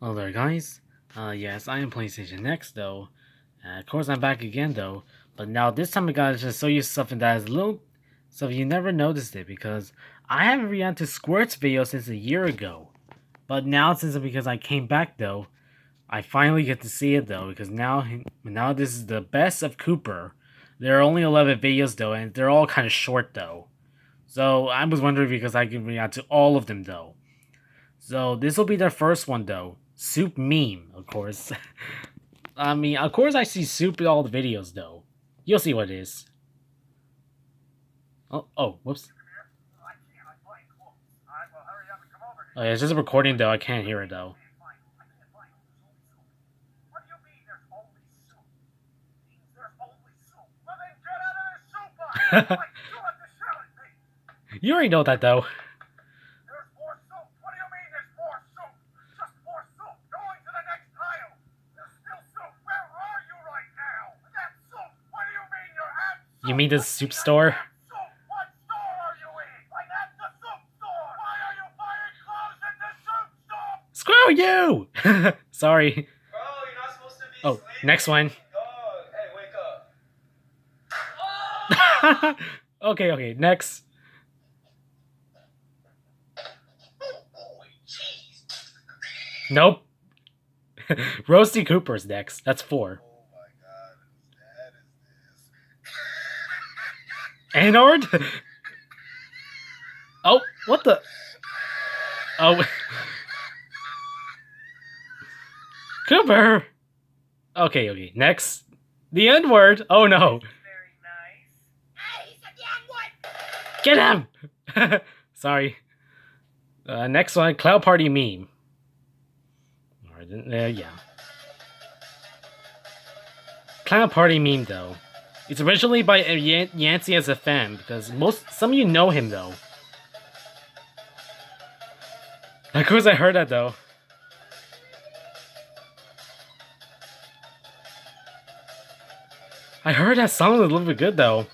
Hello there, guys. Yes, I am PlayStation Next, though. Of course, I'm back again, though. But now this time I gotta just show you something that is a little... So you never noticed it, because I haven't reacted to Squirt's video since a year ago. But now, because I came back, though, I finally get to see it, though, because now this is the best of Cooper. There are only 11 videos, though, and they're all kind of short, though. So I was wondering because I can react to all of them, though. So this will be their first one though. Soup meme, of course. I mean, of course I see Soup in all the videos though. You'll see what it is. Oh, whoops. Oh yeah, it's just a recording though. I can't hear it though. You already know that though. You mean the soup store? Screw you! Sorry. Bro, you're not supposed to be Oh, next one. Dog, hey, wake up. Okay, next. Nope. Roasty Cooper's next. That's 4. Oh my god, whose dad is this? Anord? Oh, what the? Oh. Cooper! Okay, next. The N-word! Oh no. Very nice. Hey, he said the N-word! Get him! Sorry. Next one, Cloud Party meme. Alright, yeah. Cloud Party meme, though. It's originally by Yancey as a fan, because some of you know him, though. Of course I heard that, though. I heard that song was a little bit good, though.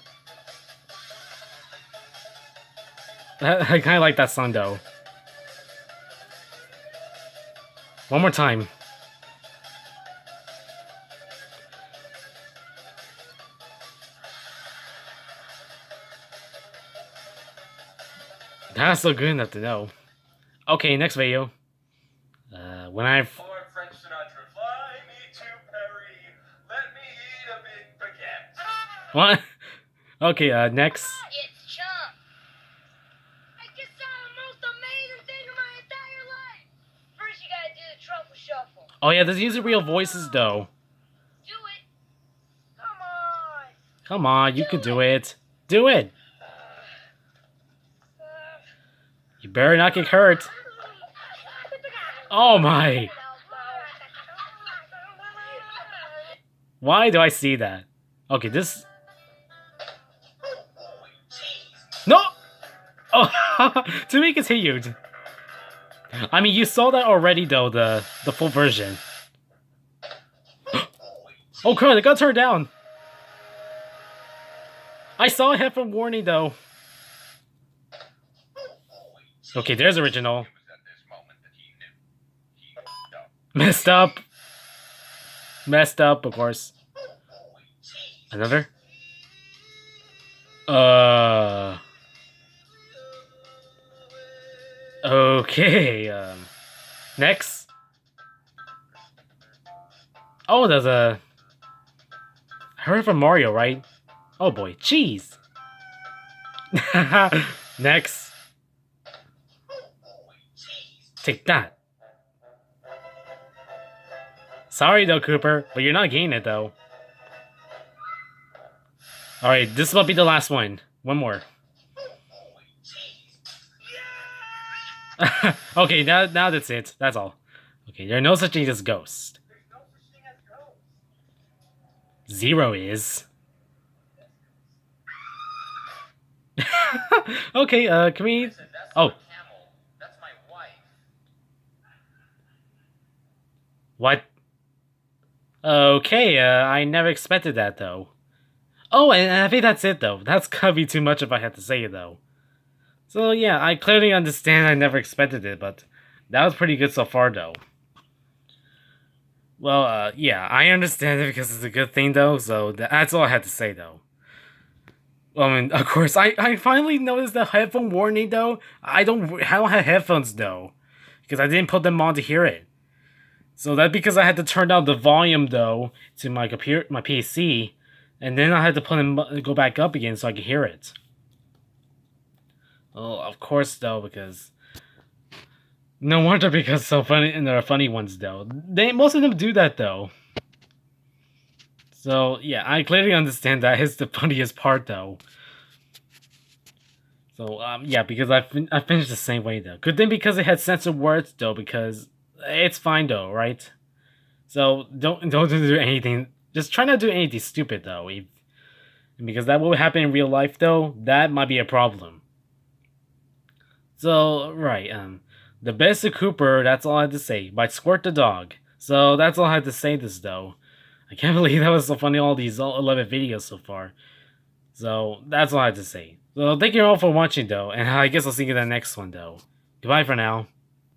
I kind of like that song, though. One more time. That's so good enough to know. Okay, next video. When I've... Or French Sinatra, fly me to Paris, let me eat a big baguette. What? Okay, next. It's Chump. I just saw the most amazing thing in my entire life. First, you gotta do the truffle shuffle. Oh yeah, there's usually real voices though. Do it. Come on. Come on, you can do it. Do it. You better not get hurt. Oh my. Why do I see that? Okay, this... No! Oh, to me it's huge. I mean, you saw that already though, the full version. Oh crap, it got turned down. I saw a headphone warning though. Okay, there's original. Messed up. Messed up, of course. Another? Okay, next. Oh, there's a... I heard from Mario, right? Oh boy, cheese! Next. Take that. Sorry though, Cooper, but you're not getting it though. Alright, this will be the last one. One more. Okay, now that's it. That's all. Okay, there are no such thing as ghosts. Zero is. Okay, can we... Oh. That's my wife. What? Okay, I never expected that, though. Oh, and I think that's it, though. That's gotta be too much if I had to say it, though. So, yeah, I clearly understand I never expected it, but that was pretty good so far, though. Well, yeah, I understand it because it's a good thing though. So that's all I had to say though. I mean, of course, I finally noticed the headphone warning though. I don't have headphones though, because I didn't put them on to hear it. So that's because I had to turn down the volume though to my computer, my PC, and then I had to put them go back up again so I could hear it. Well, of course though, because no wonder because so funny and there are funny ones though. They most of them do that though. So yeah, I clearly understand that is the funniest part though. So yeah, because I finished the same way though. Good thing because it had censored words though, because it's fine though, right? So don't do anything. Just try not to do anything stupid though. Because that will happen in real life though. That might be a problem. So right, the best of Cooper. That's all I had to say. By Squirt the dog. So that's all I had to say. This though. I can't believe that was so funny. All these 11 videos so far. So that's all I had to say. So thank you all for watching though, and I guess I'll see you in the next one though. Goodbye for now.